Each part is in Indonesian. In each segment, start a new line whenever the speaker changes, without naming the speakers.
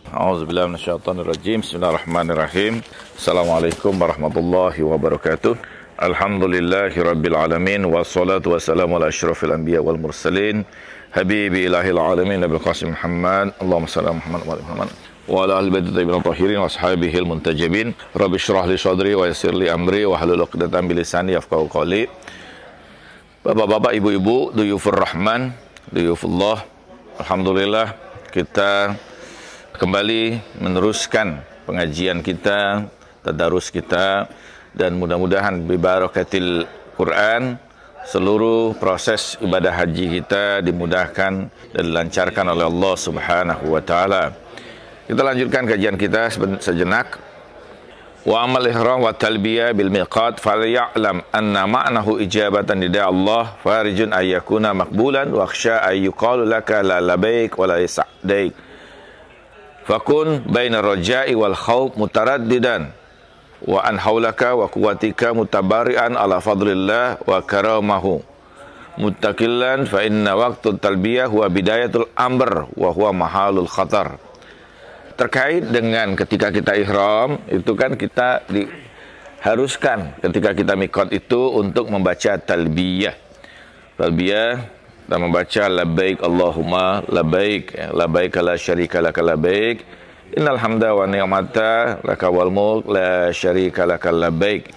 A'udzubillahi minasyaitonirrajim. Bismillahirrahmanirrahim. Assalamualaikum warahmatullahi wabarakatuh. Alhamdulillahirabbil alamin wassalatu wassalamu ala asyrafil anbiya wal mursalin habibi ilahil alamin nabil qasim Muhammad. Allahumma shalli ala Muhammad wa ala Muhammad wa ala ahli baiti thayyibin tahirin wa ashabihil muntajibin. Rabbi shrah li sadri wa yassir li amri wa hlul 'uqdatam min lisani yafqahu qawli. Bapak-bapak, ibu-ibu, duyufur rahman, duyufullah. Alhamdulillah kita kembali meneruskan pengajian kita, tadarus kita, dan mudah-mudahan bibarakatil Quran seluruh proses ibadah haji kita dimudahkan dan dilancarkan oleh Allah Subhanahu wa taala. Kita lanjutkan kajian kita sejenak. Wa amal ihram wa talbiyah bil miqat falya'lam anna ma'nahu ijabatan nida Allah farijun ayyakuna maqbulan wa akhsha ayyuqalu laka la labaik wa la sa'daik. Fakun baina raja'i wal khawf mutaraddidan wa an haulaka wa quwwatika mutabari'an ala fadlillah wa karamahu muttaqillan fa inna waqtul talbiyah huwa bidayatul amr wa huwa mahalul khatar. Terkait dengan ketika kita ihram, itu kan kita diharuskan ketika kita miqat itu untuk membaca talbiyah. Talbiyah, kita membaca labbaik Allahumma labbaik, labbaik la syarika laka labbaik, innal hamda wa ni'mata laka wal mulk la syarika laka labbaik.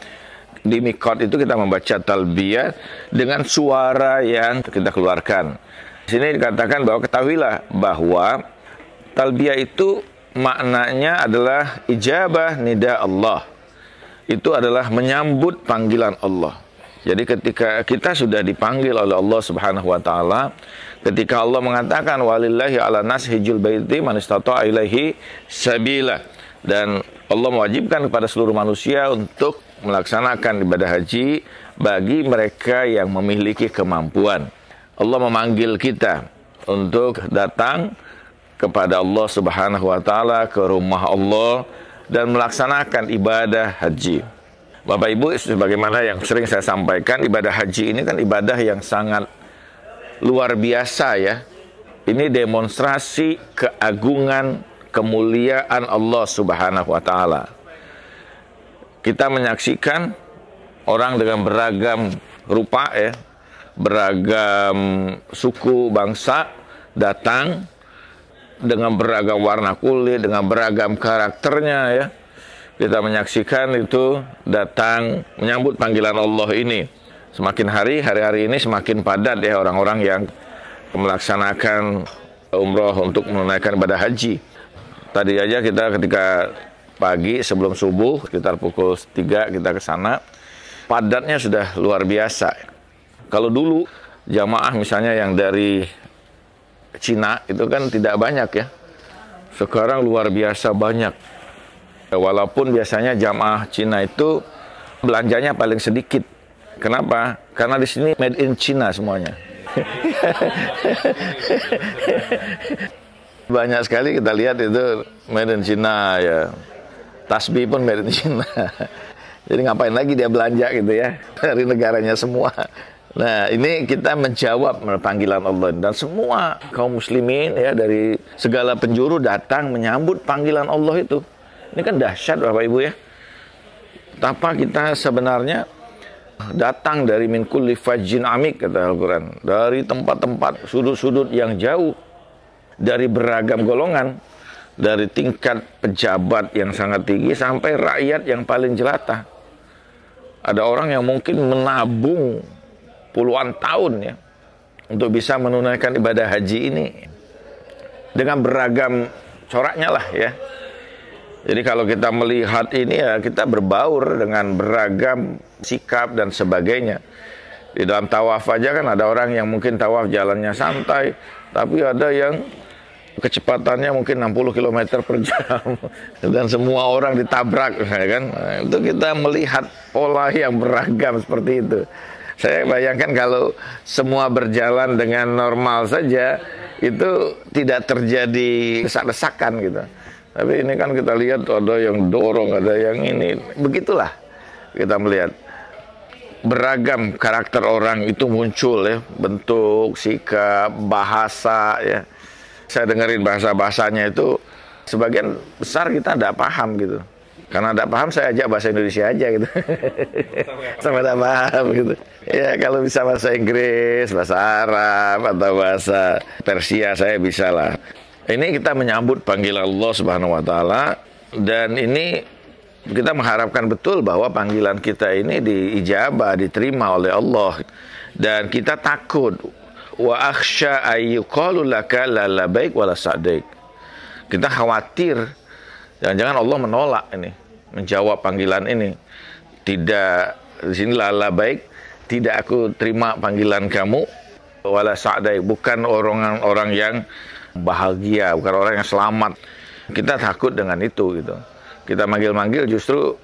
Di miqat itu kita membaca talbiyah dengan suara yang kita keluarkan. Di sini dikatakan bahwa ketahuilah bahwa talbiyah itu maknanya adalah ijabah nida Allah. Itu adalah menyambut panggilan Allah. Jadi ketika kita sudah dipanggil oleh Allah Subhanahu wa taala, ketika Allah mengatakan walillahi ala nas hijjul baiti man istata'a ilaihi sabila, dan Allah mewajibkan kepada seluruh manusia untuk melaksanakan ibadah haji bagi mereka yang memiliki kemampuan. Allah memanggil kita untuk datang kepada Allah Subhanahu wa taala, ke rumah Allah, dan melaksanakan ibadah haji. Bapak Ibu, sebagaimana yang sering saya sampaikan, ibadah haji ini kan ibadah yang sangat luar biasa ya. Ini demonstrasi keagungan, kemuliaan Allah Subhanahu wa taala. Kita menyaksikan orang dengan beragam rupa ya, beragam suku, bangsa datang dengan beragam warna kulit, dengan beragam karakternya ya. Kita menyaksikan itu datang menyambut panggilan Allah ini. Semakin hari-hari ini semakin padat ya orang-orang yang melaksanakan umroh untuk menunaikan ibadah haji. Tadi aja kita ketika pagi sebelum subuh, sekitar pukul 3 kita ke sana, padatnya sudah luar biasa. Kalau dulu jamaah misalnya yang dari Cina itu kan tidak banyak ya. Sekarang luar biasa banyak. Walaupun biasanya jamaah Cina itu belanjanya paling sedikit. Kenapa? Karena di sini made in China semuanya. Banyak sekali kita lihat itu made in China ya. Tasbih pun made in China. Jadi ngapain lagi dia belanja gitu ya, dari negaranya semua. Nah, ini kita menjawab panggilan Allah, dan semua kaum muslimin ya dari segala penjuru datang menyambut panggilan Allah itu. Ini kan dahsyat Bapak Ibu ya. Betapa kita sebenarnya datang dari min kulli fajjin amik, kata Al-Quran, dari tempat-tempat sudut-sudut yang jauh, dari beragam golongan, dari tingkat pejabat yang sangat tinggi sampai rakyat yang paling jelata. Ada orang yang mungkin menabung puluhan tahun ya untuk bisa menunaikan ibadah haji ini dengan beragam coraknya lah ya. Jadi kalau kita melihat ini ya, kita berbaur dengan beragam sikap dan sebagainya. Di dalam tawaf aja kan ada orang yang mungkin tawaf jalannya santai, tapi ada yang kecepatannya mungkin 60 km per jam dan semua orang ditabrak ya kan. Nah, itu kita melihat pola yang beragam seperti itu. Saya bayangkan kalau semua berjalan dengan normal saja, itu tidak terjadi desak-desakan gitu. Tapi ini kan kita lihat ada yang dorong, ada yang ini. Begitulah kita melihat. Beragam karakter orang itu muncul ya. Bentuk, sikap, bahasa ya. Saya dengerin bahasa-bahasanya itu Sebagian besar kita tidak paham gitu. Karena tidak paham, saya ajak bahasa Indonesia aja gitu. Sama tidak paham gitu. Ya kalau bisa bahasa Inggris, bahasa Arab, atau bahasa Persia, saya bisa lah. Ini kita menyambut panggilan Allah Subhanahu wa Ta'ala, dan ini kita mengharapkan betul bahwa panggilan kita ini diijabah, diterima oleh Allah. Dan kita takut, wa akhsha ayyuqalu laka la labaik wa la sa'daik. Kita khawatir jangan-jangan Allah menolak ini, menjawab panggilan ini. Tidak, di sini la labaik, tidak aku terima panggilan kamu, wala sa'daik, bukan orang-orang yang bahagia, bukan orang yang selamat. Kita takut dengan itu gitu. Kita manggil-manggil justru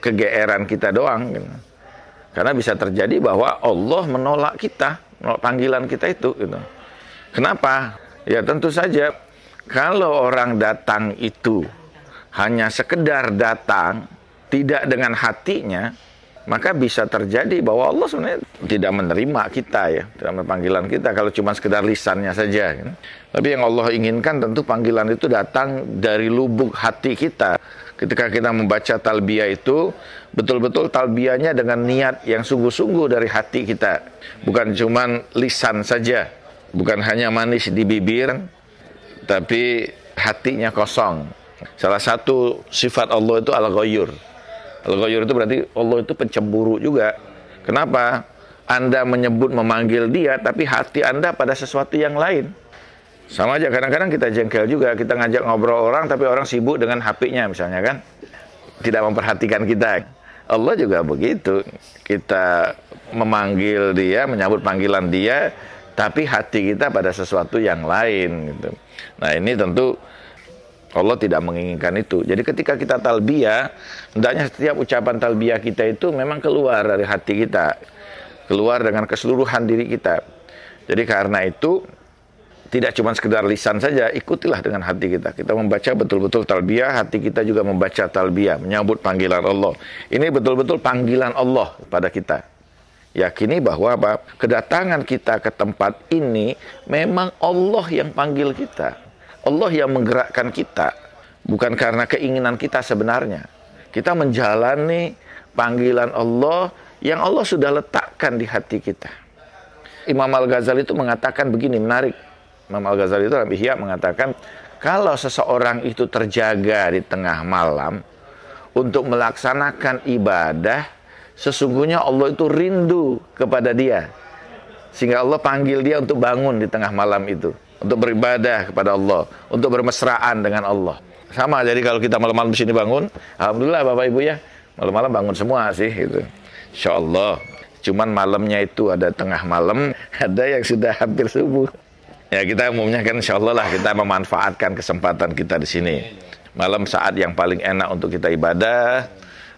kegeeran kita doang gitu. Karena bisa terjadi bahwa Allah menolak kita, menolak panggilan kita itu gitu. Kenapa? Ya tentu saja kalau orang datang itu hanya sekedar datang, tidak dengan hatinya, maka bisa terjadi bahwa Allah sebenarnya tidak menerima kita ya, tidak menerima panggilan kita kalau cuma sekedar lisannya saja gitu. Tapi yang Allah inginkan tentu panggilan itu datang dari lubuk hati kita. Ketika kita membaca talbiyah itu, betul-betul talbiyahnya dengan niat yang sungguh-sungguh dari hati kita. Bukan cuma lisan saja, bukan hanya manis di bibir, tapi hatinya kosong. Salah satu sifat Allah itu al-ghayyur. Al-ghayyur itu berarti Allah itu pencemburu juga. Kenapa? Anda menyebut memanggil dia, tapi hati Anda pada sesuatu yang lain. Sama aja, kadang-kadang kita jengkel juga, kita ngajak ngobrol orang, tapi orang sibuk dengan HP-nya misalnya kan. Tidak memperhatikan kita. Allah juga begitu. Kita memanggil dia, menyambut panggilan dia, tapi hati kita pada sesuatu yang lain gitu. Nah ini tentu Allah tidak menginginkan itu. Jadi ketika kita talbiyah, hendaknya setiap ucapan talbiyah kita itu memang keluar dari hati kita, keluar dengan keseluruhan diri kita. Jadi karena itu tidak cuma sekedar lisan saja, ikutilah dengan hati kita. Kita membaca betul-betul talbiyah, hati kita juga membaca talbiyah, menyambut panggilan Allah. Ini betul-betul panggilan Allah pada kita. Yakini bahwa apa? Kedatangan kita ke tempat ini memang Allah yang panggil kita. Allah yang menggerakkan kita. Bukan karena keinginan kita sebenarnya. Kita menjalani panggilan Allah yang Allah sudah letakkan di hati kita. Imam Al-Ghazali itu mengatakan begini, menarik. Imam Al-Ghazali itu dalam Ihya mengatakan, kalau seseorang itu terjaga di tengah malam untuk melaksanakan ibadah, sesungguhnya Allah itu rindu kepada dia. Sehingga Allah panggil dia untuk bangun di tengah malam itu, untuk beribadah kepada Allah, untuk bermesraan dengan Allah. Sama, jadi kalau kita malam-malam di sini bangun, alhamdulillah Bapak Ibu ya, malam-malam bangun semua sih gitu. Insya Allah. Cuman malamnya itu ada tengah malam, ada yang sudah hampir subuh. Ya kita umumnya kan insya Allah lah kita memanfaatkan kesempatan kita di sini. Malam saat yang paling enak untuk kita ibadah.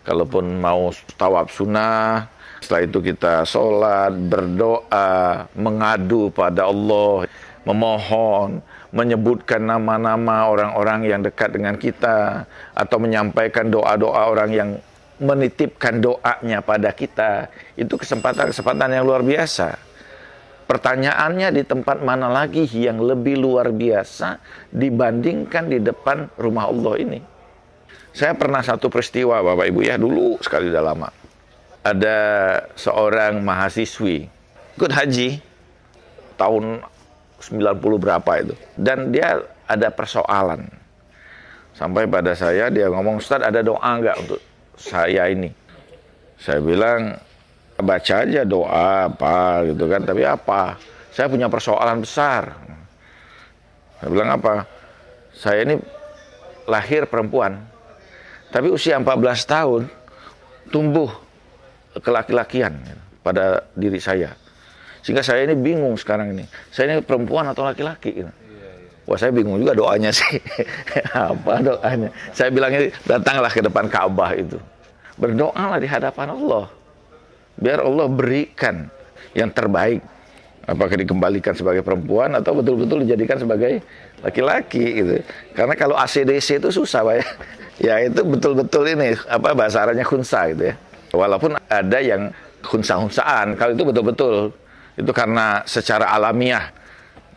Kalaupun mau tawaf sunnah, setelah itu kita sholat, berdoa, mengadu pada Allah, memohon, menyebutkan nama-nama orang-orang yang dekat dengan kita, atau menyampaikan doa-doa orang yang menitipkan doanya pada kita. Itu kesempatan-kesempatan yang luar biasa. Pertanyaannya, di tempat mana lagi yang lebih luar biasa dibandingkan di depan rumah Allah ini? Saya pernah satu peristiwa Bapak Ibu ya, dulu sekali udah lama. Ada seorang mahasiswi ikut haji tahun 90 berapa itu. Dan dia ada persoalan. Sampai pada saya dia ngomong, Ustaz ada doa nggak untuk saya ini? Saya bilang, baca aja doa apa gitu kan, tapi apa? Saya punya persoalan besar. Saya bilang apa? Saya ini lahir perempuan, tapi usia 14 tahun tumbuh kelaki-lakian pada diri saya. Sehingga saya ini bingung sekarang ini. Saya ini perempuan atau laki-laki gitu. Wah saya bingung juga doanya sih. Apa doanya? Saya bilangnya datanglah ke depan Ka'bah itu. Berdoalah di hadapan Allah. Biar Allah berikan yang terbaik. Apakah dikembalikan sebagai perempuan atau betul-betul dijadikan sebagai laki-laki gitu. Karena kalau ACDC itu susah Pak ya. Ya itu betul-betul ini apa bahasa Arabnya khunsa gitu ya. Walaupun ada yang khunsa-khunsaan, kalau itu betul-betul itu karena secara alamiah.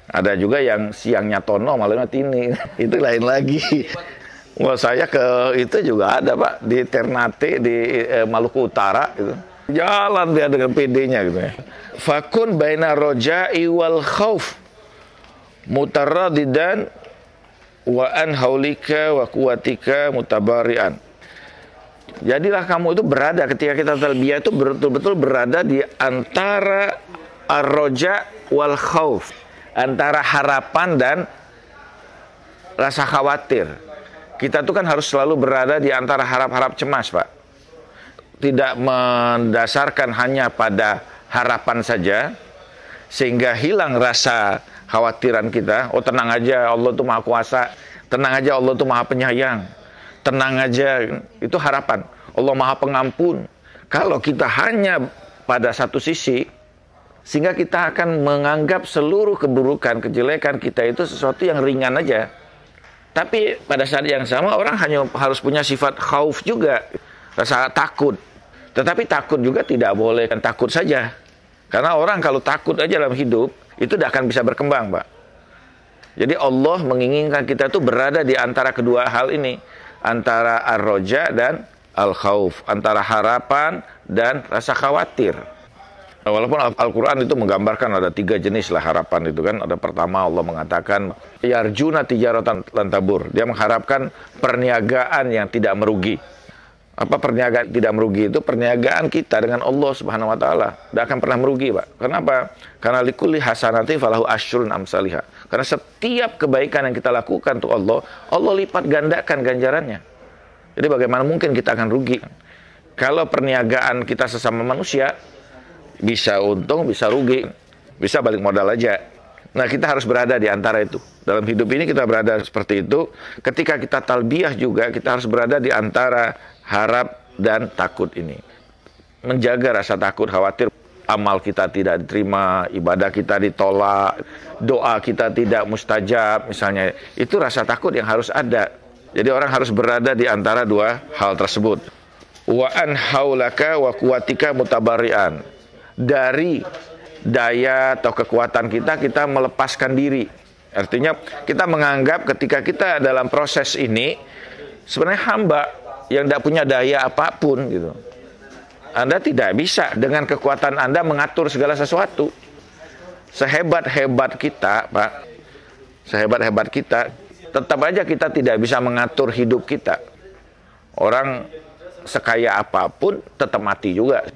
Ada juga yang siangnya tono malamnya tini. Itu lain lagi. Wah, saya ke itu juga ada, Pak, di Ternate di Maluku Utara gitu. Jalan dia dengan PD-nya gitu ya. Fakun baina roja'i wal khauf mutarradidan wa an haulika wa quwwatika mutabarian. Jadilah kamu itu berada ketika kita talbiyah itu betul-betul berada di antara ar-roja wal khauf, antara harapan dan rasa khawatir. Kita tuh kan harus selalu berada di antara harap-harap cemas, Pak. Tidak mendasarkan hanya pada harapan saja sehingga hilang rasa khawatiran kita. Oh, tenang aja, Allah itu Maha Kuasa. Tenang aja, Allah itu Maha Penyayang. Tenang aja, itu harapan. Allah Maha Pengampun. Kalau kita hanya pada satu sisi, sehingga kita akan menganggap seluruh keburukan, kejelekan kita itu sesuatu yang ringan aja. Tapi pada saat yang sama orang hanya harus punya sifat khauf juga, rasa takut. Tetapi takut juga tidak boleh kan takut saja. Karena orang kalau takut aja dalam hidup, itu tidak akan bisa berkembang, Pak. Jadi Allah menginginkan kita tuh berada di antara kedua hal ini, antara ar-roja dan al-khauf, antara harapan dan rasa khawatir. Walaupun Al-Quran itu menggambarkan ada 3 jenis lah harapan itu kan. Ada pertama Allah mengatakan yarjuna tijaratan lan tabur. Dia mengharapkan perniagaan yang tidak merugi. Apa perniagaan tidak merugi itu? Perniagaan kita dengan Allah Subhanahu wa taala tidak akan pernah merugi, Pak. Kenapa? Karena likulli hasanati falahu asyrun amsalihha. Karena setiap kebaikan yang kita lakukan untuk Allah, Allah lipat gandakan ganjarannya. Jadi bagaimana mungkin kita akan rugi? Kalau perniagaan kita sesama manusia, bisa untung, bisa rugi, bisa balik modal aja. Nah, kita harus berada di antara itu. Dalam hidup ini kita berada seperti itu. Ketika kita talbiyah juga, kita harus berada di antara harap dan takut ini. Menjaga rasa takut, khawatir amal kita tidak diterima, ibadah kita ditolak, doa kita tidak mustajab misalnya. Itu rasa takut yang harus ada. Jadi orang harus berada di antara dua hal tersebut. Wa an haulaka wa quwwatika mutabarian. Dari daya atau kekuatan kita melepaskan diri. Artinya kita menganggap ketika kita dalam proses ini sebenarnya hamba yang tidak punya daya apapun gitu. Anda tidak bisa dengan kekuatan Anda mengatur segala sesuatu. Sehebat-hebat kita, Pak, sehebat-hebat kita, tetap aja kita tidak bisa mengatur hidup kita. Orang sekaya apapun tetap mati juga.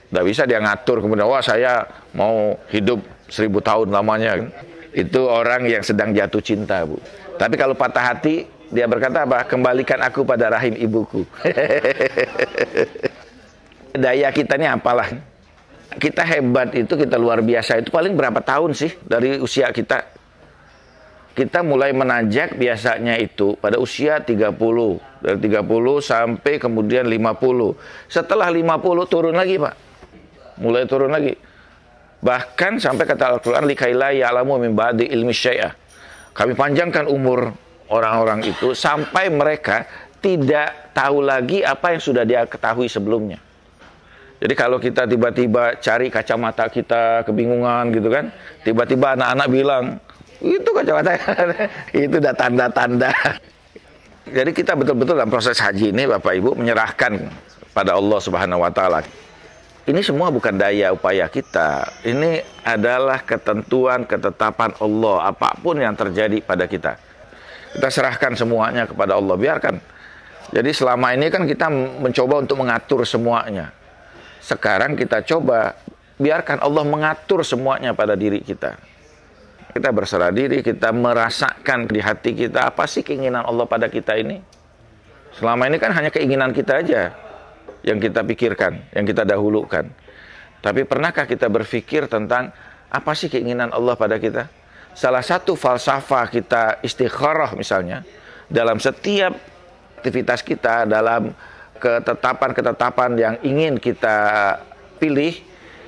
Tidak bisa dia ngatur kemudian, wah saya mau hidup 1000 tahun lamanya. Itu orang yang sedang jatuh cinta, Bu. Tapi kalau patah hati, dia berkata apa? Kembalikan aku pada rahim ibuku. Daya kita ini apalah. Kita hebat itu, kita luar biasa itu paling berapa tahun sih dari usia kita? Kita mulai menanjak biasanya itu pada usia 30. Dari 30 sampai kemudian 50. Setelah 50 turun lagi, Pak. Mulai turun lagi. Bahkan sampai kata Al-Quran, likaila ya'lamu min ba'di ilmi syai'ah. Kami panjangkan umur orang-orang itu sampai mereka tidak tahu lagi apa yang sudah dia ketahui sebelumnya. Jadi kalau kita tiba-tiba cari kacamata kita kebingungan gitu kan, tiba-tiba anak-anak bilang, itu kacamata itu udah tanda-tanda. Jadi kita betul-betul dalam proses haji ini Bapak Ibu menyerahkan pada Allah Subhanahu wa taala. Ini semua bukan daya upaya kita. Ini adalah ketentuan, ketetapan Allah. Apapun yang terjadi pada kita, kita serahkan semuanya kepada Allah. Biarkan. Jadi selama ini kan kita mencoba untuk mengatur semuanya. Sekarang kita coba biarkan Allah mengatur semuanya pada diri kita. Kita berserah diri, kita merasakan di hati kita apa sih keinginan Allah pada kita ini. Selama ini kan hanya keinginan kita aja yang kita pikirkan, yang kita dahulukan. Tapi pernahkah kita berpikir tentang apa sih keinginan Allah pada kita? Salah satu falsafah kita istikharah misalnya, dalam setiap aktivitas kita, dalam ketetapan-ketetapan yang ingin kita pilih,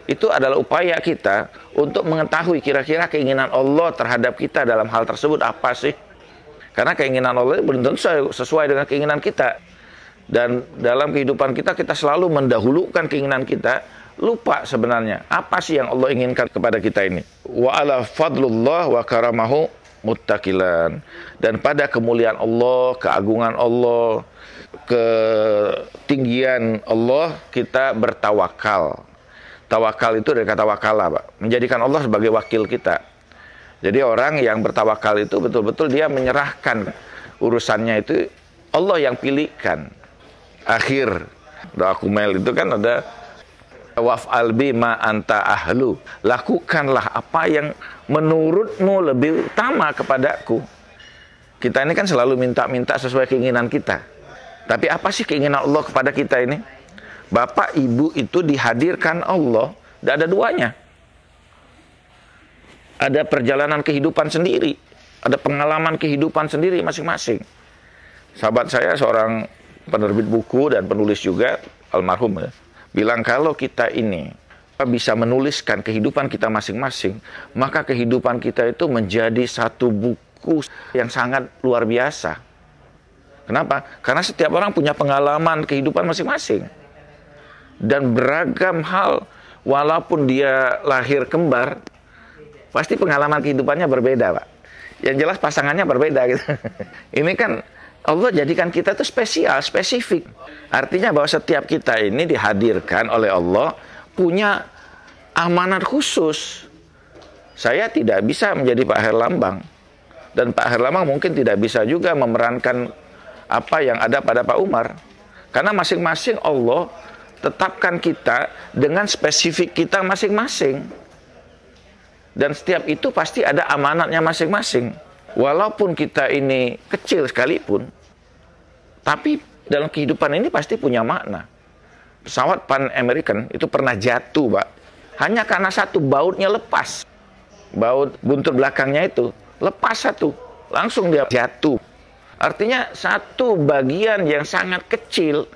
itu adalah upaya kita untuk mengetahui kira-kira keinginan Allah terhadap kita dalam hal tersebut apa sih? Karena keinginan Allah belum tentu sesuai dengan keinginan kita. Dan dalam kehidupan kita, kita selalu mendahulukan keinginan kita, lupa sebenarnya apa sih yang Allah inginkan kepada kita ini. Wa ala fadlullah wa karamahu muttakilan. Dan pada kemuliaan Allah, keagungan Allah, ketinggian Allah kita bertawakal. Tawakal itu dari kata wakala, Pak. Menjadikan Allah sebagai wakil kita. Jadi orang yang bertawakal itu betul-betul dia menyerahkan urusannya itu Allah yang pilihkan. Akhir doa Kumail itu kan ada waf'al bima anta ahlu. Lakukanlah apa yang menurutmu lebih utama kepadaku. Kita ini kan selalu minta-minta sesuai keinginan kita. Tapi apa sih keinginan Allah kepada kita ini? Bapak ibu itu dihadirkan Allah, tidak ada duanya. Ada perjalanan kehidupan sendiri, ada pengalaman kehidupan sendiri masing-masing. Sahabat saya seorang penerbit buku dan penulis juga, almarhum ya, bilang kalau kita ini bisa menuliskan kehidupan kita masing-masing, maka kehidupan kita itu menjadi satu buku yang sangat luar biasa. Kenapa? Karena setiap orang punya pengalaman kehidupan masing-masing. Dan beragam hal, walaupun dia lahir kembar, pasti pengalaman kehidupannya berbeda, Pak. Yang jelas pasangannya berbeda gitu. Ini kan Allah jadikan kita itu spesial, spesifik. Artinya bahwa setiap kita ini dihadirkan oleh Allah punya amanat khusus. Saya tidak bisa menjadi Pak Herlambang. Dan Pak Herlambang mungkin tidak bisa juga memerankan apa yang ada pada Pak Umar. Karena masing-masing Allah tetapkan kita dengan spesifik kita masing-masing. Dan setiap itu pasti ada amanatnya masing-masing. Walaupun kita ini kecil sekalipun, tapi dalam kehidupan ini pasti punya makna. Pesawat Pan American itu pernah jatuh, Pak. Hanya karena satu bautnya lepas. Baut buntut belakangnya itu lepas satu. Langsung dia jatuh. Artinya satu bagian yang sangat kecil,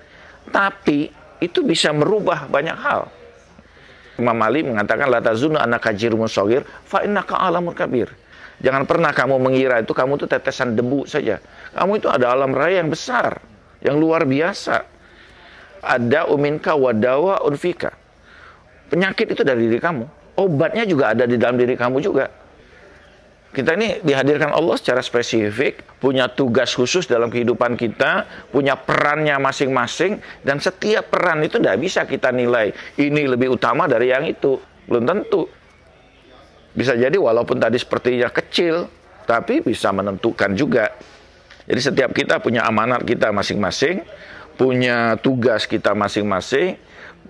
tapi itu bisa merubah banyak hal. Imam Ali mengatakan, la tazunnu annaka jirmun shaghir fa innaka alamul kabir. Jangan pernah kamu mengira itu kamu itu tetesan debu saja. Kamu itu ada alam raya yang besar, yang luar biasa. Ada uminka wadawa unfika. Penyakit itu dari diri kamu. Obatnya juga ada di dalam diri kamu juga. Kita ini dihadirkan Allah secara spesifik, punya tugas khusus dalam kehidupan kita, punya perannya masing-masing, dan setiap peran itu tidak bisa kita nilai, ini lebih utama dari yang itu. Belum tentu. Bisa jadi walaupun tadi sepertinya kecil, tapi bisa menentukan juga. Jadi setiap kita punya amanat kita masing-masing, punya tugas kita masing-masing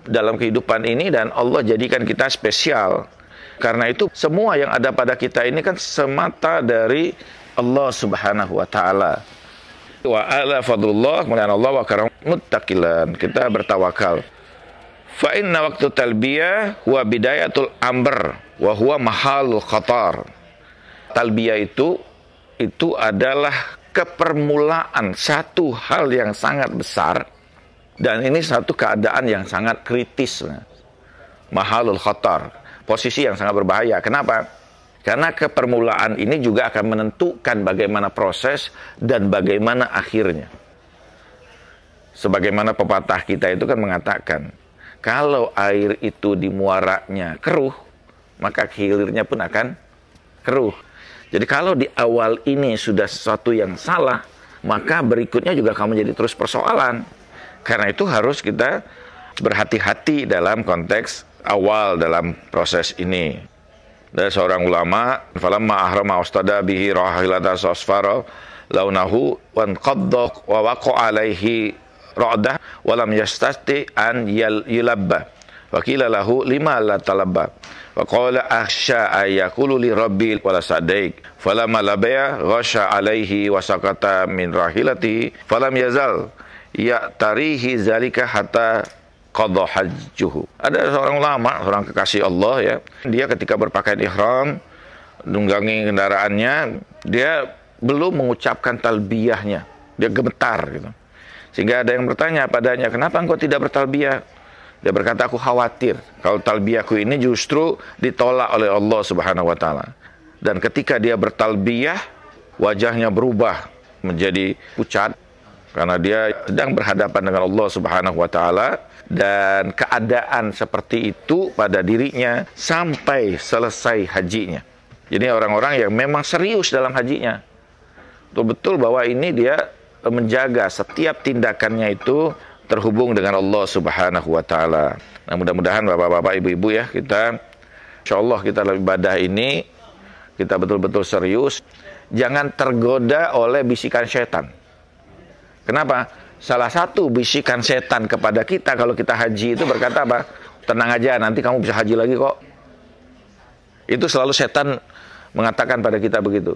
dalam kehidupan ini, dan Allah jadikan kita spesial. Karena itu semua yang ada pada kita ini kan semata dari Allah Subhanahu wa taala. Wa ala fadlullah, kemuliaan Allah wa karam muttaqilan. Kita bertawakal. Fa inna waqtu talbiyah huwa bidayatul amr wa huwa mahalul khatar. Talbiyah itu adalah kepermulaan satu hal yang sangat besar, dan ini satu keadaan yang sangat kritis. Mahalul khatar. Posisi yang sangat berbahaya. Kenapa? Karena kepermulaan ini juga akan menentukan bagaimana proses dan bagaimana akhirnya. Sebagaimana pepatah kita itu kan mengatakan, kalau air itu di muaranya keruh, maka hilirnya pun akan keruh. Jadi kalau di awal ini sudah sesuatu yang salah, maka berikutnya juga akan menjadi terus persoalan. Karena itu harus kita berhati-hati dalam konteks awal dalam proses ini. Dari seorang ulama, falamma ahrama ustada bihi rahilata sasfara launahu wan qadda wa waqa alaihi ra'dah wa lam yastati an yulabba wa qila lahu lima la talabba wa qala akhsha ayaqulu li rabbi wala sadaik falamma labaya ghasha alaihi wa sakata min rahilati falam yazal ya tarihi zalika hatta qadha hajjuhu. Ada seorang ulama, seorang kekasih Allah ya. Dia ketika berpakaian ihram, nunggangi kendaraannya, dia belum mengucapkan talbiyahnya. Dia gemetar gitu. Sehingga ada yang bertanya padanya, "Kenapa engkau tidak bertalbiyah?" Dia berkata, "Aku khawatir kalau talbiyahku ini justru ditolak oleh Allah Subhanahu wa taala." Dan ketika dia bertalbiyah, wajahnya berubah menjadi pucat karena dia sedang berhadapan dengan Allah Subhanahu wa taala. Dan keadaan seperti itu pada dirinya sampai selesai hajinya. Jadi orang-orang yang memang serius dalam hajinya. Betul-betul bahwa ini dia menjaga setiap tindakannya itu terhubung dengan Allah Subhanahu wa taala. Nah, mudah-mudahan Bapak-bapak, Ibu-ibu ya, kita insyaallah kita ibadah ini kita betul-betul serius, jangan tergoda oleh bisikan setan. Kenapa? Salah satu bisikan setan kepada kita kalau kita haji itu berkata apa? Tenang aja, nanti kamu bisa haji lagi kok. Itu selalu setan mengatakan pada kita begitu.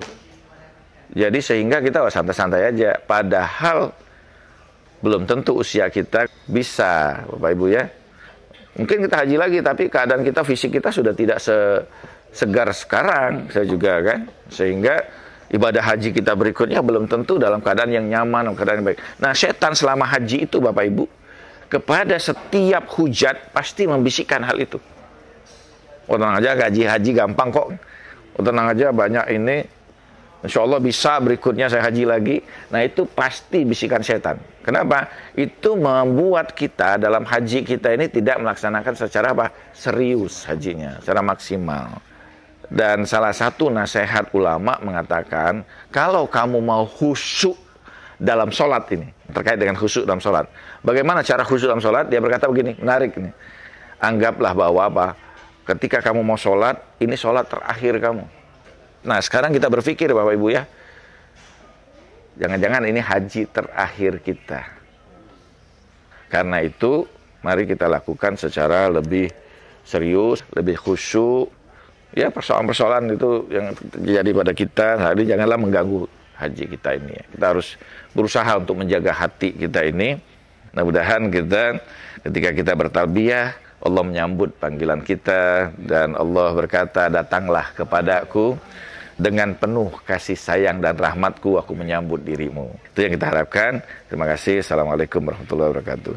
Jadi sehingga kita santai-santai aja. Padahal belum tentu usia kita bisa, Bapak Ibu ya. Mungkin kita haji lagi, tapi keadaan kita, fisik kita sudah tidak segar sekarang. Saya juga kan. Sehingga ibadah haji kita berikutnya belum tentu dalam keadaan yang nyaman, dalam keadaan yang baik. Nah, setan selama haji itu, Bapak Ibu, kepada setiap hujat pasti membisikkan hal itu. Oh, tenang aja, haji gampang kok. Oh, tenang aja, banyak ini. Insya Allah bisa berikutnya saya haji lagi. Nah, itu pasti bisikan setan. Kenapa? Itu membuat kita dalam haji kita ini tidak melaksanakan secara apa? Serius hajinya, secara maksimal. Dan salah satu nasihat ulama mengatakan, kalau kamu mau khusyuk dalam sholat ini, terkait dengan khusyuk dalam sholat. Bagaimana cara khusyuk dalam sholat? Dia berkata begini, menarik nih. Anggaplah bahwa apa? Ketika kamu mau sholat, ini sholat terakhir kamu. Nah, sekarang kita berpikir Bapak Ibu ya, jangan-jangan ini haji terakhir kita. Karena itu, mari kita lakukan secara lebih serius, lebih khusyuk. Ya, persoalan-persoalan itu yang terjadi pada kita, jadi janganlah mengganggu haji kita ini. Kita harus berusaha untuk menjaga hati kita ini. Mudah-mudahan kita, ketika kita bertalbiyah, Allah menyambut panggilan kita, dan Allah berkata, datanglah kepadaku, dengan penuh kasih sayang dan rahmatku, aku menyambut dirimu. Itu yang kita harapkan. Terima kasih. Assalamualaikum warahmatullahi wabarakatuh.